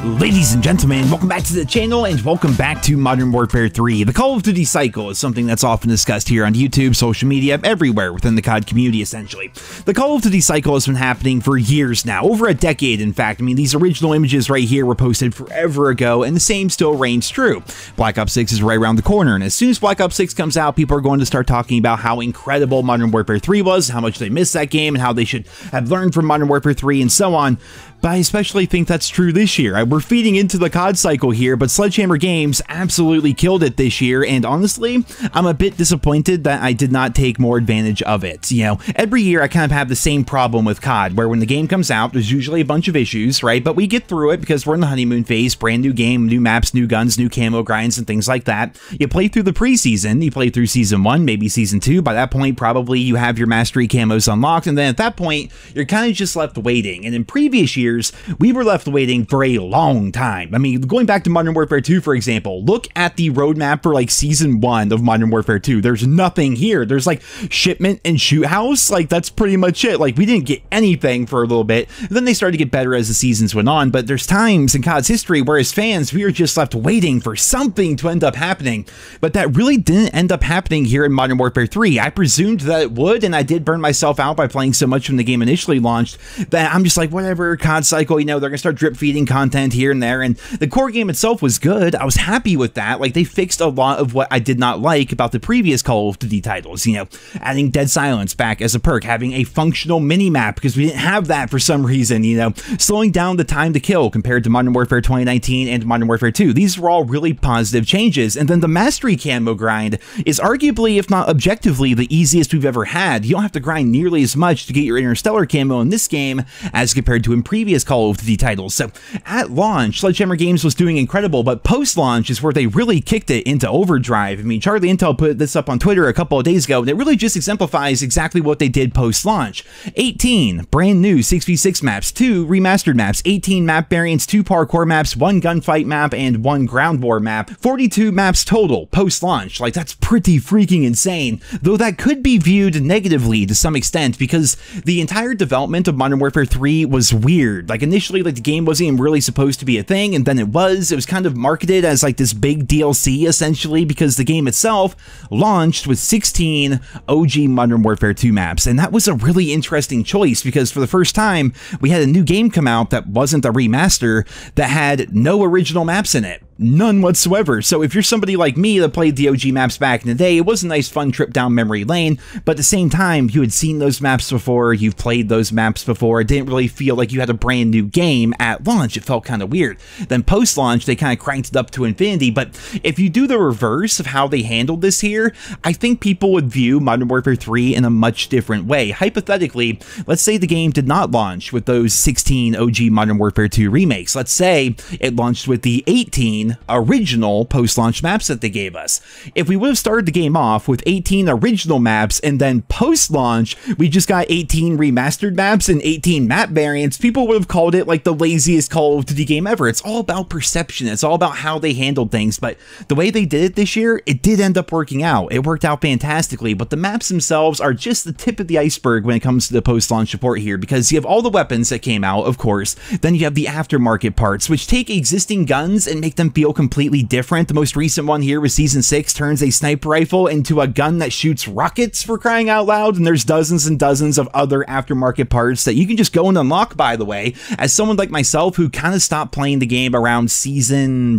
Ladies and gentlemen, welcome back to the channel and welcome back to Modern Warfare 3. The Call of Duty cycle is something that's often discussed here on YouTube, social media, everywhere within the COD community essentially. The Call of Duty cycle has been happening for years now, over a decade in fact. I mean, these original images right here were posted forever ago and the same still reigns true. Black Ops 6 is right around the corner, and as soon as Black Ops 6 comes out, people are going to start talking about how incredible Modern Warfare 3 was, how much they missed that game, and how they should have learned from Modern Warfare 3 and so on. But I especially think that's true this year. We're feeding into the COD cycle here, but Sledgehammer Games absolutely killed it this year, and honestly, I'm a bit disappointed that I did not take more advantage of it. You know, every year I kind of have the same problem with COD, where when the game comes out, there's usually a bunch of issues, right? But we get through it because we're in the honeymoon phase, brand new game, new maps, new guns, new camo grinds, and things like that. You play through the preseason, you play through Season 1, maybe Season 2. By that point, probably you have your Mastery camos unlocked, and then at that point, you're kind of just left waiting. And in previous years, we were left waiting for a long time. I mean, going back to Modern Warfare 2, for example, look at the roadmap for like Season 1 of Modern Warfare 2. There's nothing here. There's like shipment and shoot house. Like, that's pretty much it. Like, we didn't get anything for a little bit. Then they started to get better as the seasons went on. But there's times in COD's history where as fans, we were just left waiting for something to end up happening. But that really didn't end up happening here in Modern Warfare 3. I presumed that it would, and I did burn myself out by playing so much when the game initially launched that I'm just like, whatever, COD cycle, you know, they're gonna start drip feeding content here and there, and the core game itself was good. I was happy with that. Like, they fixed a lot of what I did not like about the previous Call of Duty titles, you know, adding Dead Silence back as a perk, having a functional mini-map because we didn't have that for some reason, you know, slowing down the time to kill compared to Modern Warfare 2019 and Modern Warfare 2. These were all really positive changes, and then the Mastery camo grind is arguably, if not objectively, the easiest we've ever had. You don't have to grind nearly as much to get your Interstellar camo in this game as compared to in previous Call of Duty titles. So at launch, Sledgehammer Games was doing incredible, but post-launch is where they really kicked it into overdrive. I mean, Charlie Intel put this up on Twitter a couple of days ago, and it really just exemplifies exactly what they did post-launch. 18 brand new 6v6 maps, 2 remastered maps, 18 map variants, 2 parkour maps, 1 gunfight map, and 1 ground war map. 42 maps total post-launch. Like, that's pretty freaking insane, though that could be viewed negatively to some extent because the entire development of Modern Warfare 3 was weird. Like, initially, like, the game wasn't even really supposed to be a thing, and then it was kind of marketed as like this big DLC essentially because the game itself launched with 16 OG Modern Warfare 2 maps, and that was a really interesting choice because for the first time we had a new game come out that wasn't a remaster that had no original maps in it. None whatsoever. So if you're somebody like me that played the OG maps back in the day, it was a nice fun trip down memory lane, but at the same time, you had seen those maps before, you've played those maps before, it didn't really feel like you had a brand new game at launch. It felt kind of weird. Then post-launch, they kind of cranked it up to infinity, but if you do the reverse of how they handled this here, I think people would view Modern Warfare 3 in a much different way. Hypothetically, let's say the game did not launch with those 16 OG Modern Warfare 2 remakes. Let's say it launched with the 18 original post-launch maps that they gave us. If we would have started the game off with 18 original maps and then post-launch we just got 18 remastered maps and 18 map variants, people would have called it like the laziest Call of Duty game ever. It's all about perception. It's all about how they handled things, but the way they did it this year, it did end up working out. It worked out fantastically, but the maps themselves are just the tip of the iceberg when it comes to the post-launch support here because you have all the weapons that came out, of course, then you have the aftermarket parts, which take existing guns and make them feel completely different. The most recent one here was Season 6 turns a sniper rifle into a gun that shoots rockets, for crying out loud, and there's dozens and dozens of other aftermarket parts that you can just go and unlock, by the way. As someone like myself who kind of stopped playing the game around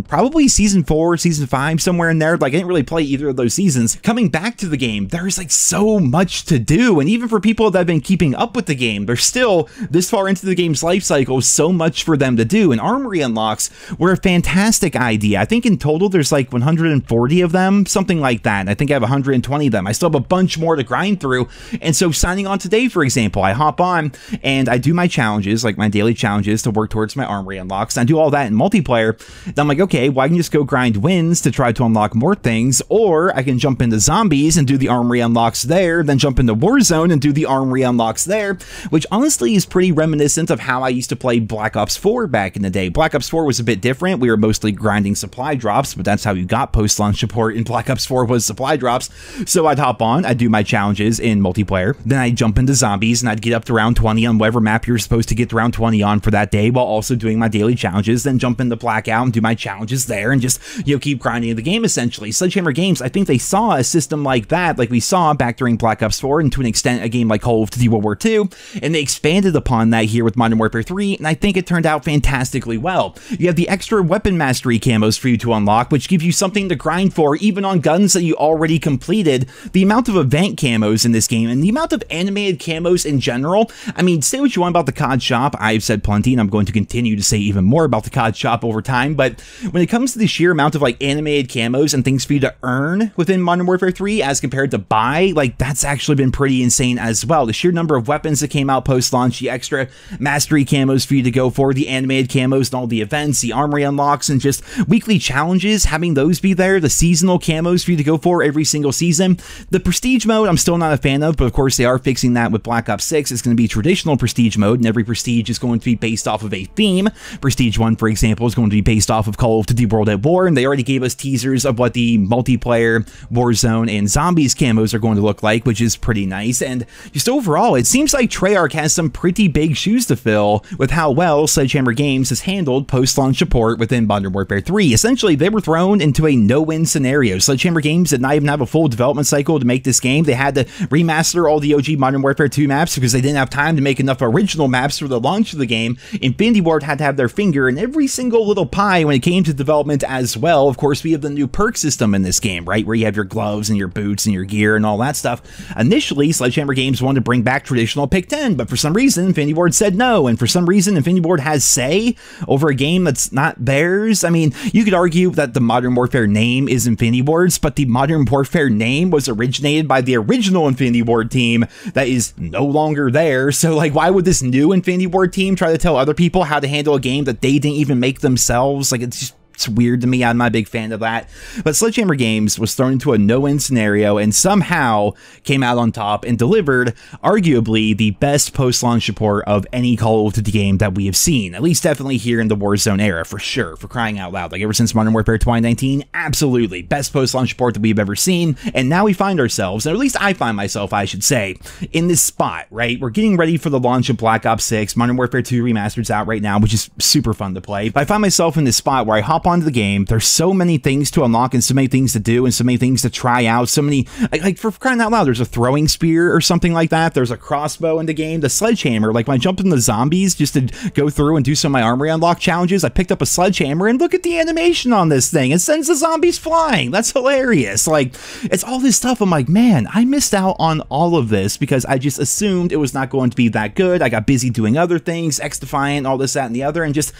probably season 4, season 5, somewhere in there, like I didn't really play either of those seasons, coming back to the game, there's like so much to do, and even for people that have been keeping up with the game, there's still, this far into the game's life cycle, so much for them to do, and armory unlocks were a fantastic idea. I think in total there's like 140 of them, something like that. I think I have 120 of them. I still have a bunch more to grind through, and so signing on today, for example, I hop on and I do my challenges, like my daily challenges to work towards my armory unlocks, and I do all that in multiplayer. Then I'm like, okay, well, I can just go grind wins to try to unlock more things, or I can jump into zombies and do the armory unlocks there, then jump into Warzone and do the armory unlocks there, which honestly is pretty reminiscent of how I used to play Black Ops 4 back in the day. Black Ops 4 was a bit different. We were mostly grinding grinding supply drops, but that's how you got post-launch support in Black Ops 4 was supply drops. So I'd hop on, I'd do my challenges in multiplayer, then I'd jump into zombies and I'd get up to round 20 on whatever map you're supposed to get to round 20 on for that day, while also doing my daily challenges, then jump into Blackout and do my challenges there and just, you know, keep grinding the game essentially. Sledgehammer Games, I think they saw a system like that, like we saw back during Black Ops 4 and to an extent a game like Call of Duty World War II, and they expanded upon that here with Modern Warfare 3, and I think it turned out fantastically well. You have the extra weapon mastery camos for you to unlock, which gives you something to grind for even on guns that you already completed. The amount of event camos in this game and the amount of animated camos in general, I mean, say what you want about the COD shop, I've said plenty and I'm going to continue to say even more about the COD shop over time, but when it comes to the sheer amount of like animated camos and things for you to earn within Modern Warfare 3 as compared to buy, like that's actually been pretty insane as well. The sheer number of weapons that came out post-launch, the extra mastery camos for you to go for, the animated camos and all the events, the armory unlocks, and just weekly challenges, having those be there, the seasonal camos for you to go for every single season. The prestige mode I'm still not a fan of, but of course they are fixing that with Black Ops 6. It's going to be traditional prestige mode, and every prestige is going to be based off of a theme. Prestige 1, for example, is going to be based off of Call of Duty World at War, and they already gave us teasers of what the multiplayer, Warzone, and Zombies camos are going to look like, which is pretty nice. And just overall, it seems like Treyarch has some pretty big shoes to fill with how well Sledgehammer Games has handled post-launch support within Modern Warfare 3. Essentially, they were thrown into a no-win scenario. Sledgehammer Games did not even have a full development cycle to make this game. They had to remaster all the OG Modern Warfare 2 maps because they didn't have time to make enough original maps for the launch of the game. Infinity Ward had to have their finger in every single little pie when it came to development as well. Of course, we have the new perk system in this game, right, where you have your gloves and your boots and your gear and all that stuff. Initially, Sledgehammer Games wanted to bring back traditional Pick 10, but for some reason, Infinity Ward said no, and for some reason, Infinity Ward has say over a game that's not theirs. I mean, you could argue that the Modern Warfare name is Infinity Ward's, but the Modern Warfare name was originated by the original Infinity Ward team that is no longer there, so like, why would this new Infinity Ward team try to tell other people how to handle a game that they didn't even make themselves? Like, it's weird to me. I'm not a big fan of that. But Sledgehammer Games was thrown into a no-win scenario and somehow came out on top and delivered arguably the best post-launch support of any Call of Duty game that we have seen. At least definitely here in the Warzone era, for sure, for crying out loud. Like ever since Modern Warfare 2019, absolutely best post-launch support that we've ever seen. And now we find ourselves, or at least I find myself, I should say, in this spot, right? We're getting ready for the launch of Black Ops 6. Modern Warfare 2 Remastered's out right now, which is super fun to play. But I find myself in this spot where I hop onto the game. There's so many things to unlock and so many things to do and so many things to try out. So many, like for crying out loud, there's a throwing spear or something like that. There's a crossbow in the game. The sledgehammer, like when I jumped in the zombies just to go through and do some of my armory unlock challenges, I picked up a sledgehammer and look at the animation on this thing. It sends the zombies flying. That's hilarious. Like, it's all this stuff. I'm like, man, I missed out on all of this because I just assumed it was not going to be that good. I got busy doing other things, X-Defiant, all this, that, and the other, and just,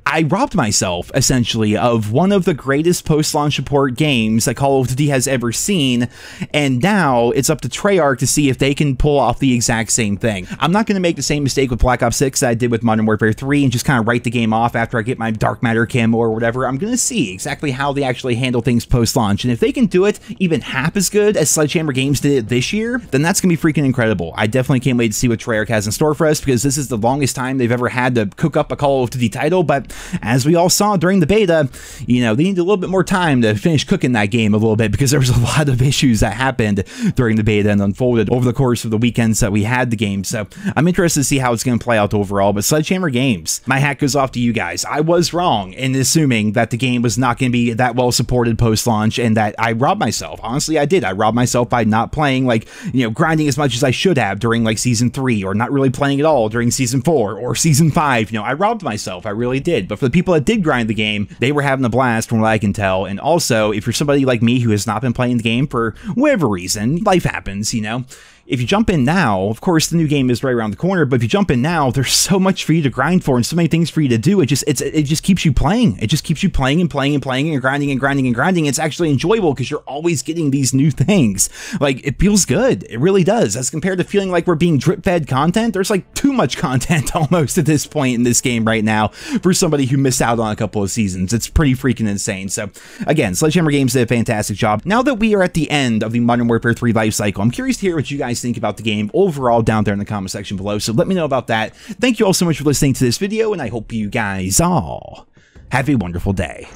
I robbed myself, essentially, of one of the greatest post-launch support games that Call of Duty has ever seen, and now it's up to Treyarch to see if they can pull off the exact same thing. I'm not going to make the same mistake with Black Ops 6 that I did with Modern Warfare 3 and just kind of write the game off after I get my Dark Matter camo or whatever. I'm going to see exactly how they actually handle things post-launch, and if they can do it even half as good as Sledgehammer Games did it this year, then that's going to be freaking incredible. I definitely can't wait to see what Treyarch has in store for us, because this is the longest time they've ever had to cook up a Call of Duty title, but as we all saw during the beta, you know, they need a little bit more time to finish cooking that game a little bit, because there was a lot of issues that happened during the beta and unfolded over the course of the weekends that we had the game. So I'm interested to see how it's going to play out overall. But Sledgehammer Games, my hat goes off to you guys. I was wrong in assuming that the game was not going to be that well supported post-launch, and that I robbed myself. Honestly, I did. I robbed myself by not playing, like, you know, grinding as much as I should have during like season 3, or not really playing at all during season 4 or season 5. You know, I robbed myself. I really did. But for the people that did grind the game, they were having a blast from what I can tell. And also, if you're somebody like me who has not been playing the game for whatever reason, life happens, you know. If you jump in now, of course, the new game is right around the corner, but if you jump in now, there's so much for you to grind for and so many things for you to do. It just keeps you playing. It just keeps you playing and playing and playing and grinding and grinding and grinding. It's actually enjoyable because you're always getting these new things. Like, it feels good. It really does. As compared to feeling like we're being drip-fed content, there's like too much content almost at this point in this game right now for somebody who missed out on a couple of seasons. It's pretty freaking insane. So, again, Sledgehammer Games did a fantastic job. Now that we are at the end of the Modern Warfare 3 life cycle, I'm curious to hear what you guys think about the game overall down there in the comment section below, so let me know about that. Thank you all so much for listening to this video, and I hope you guys all have a wonderful day.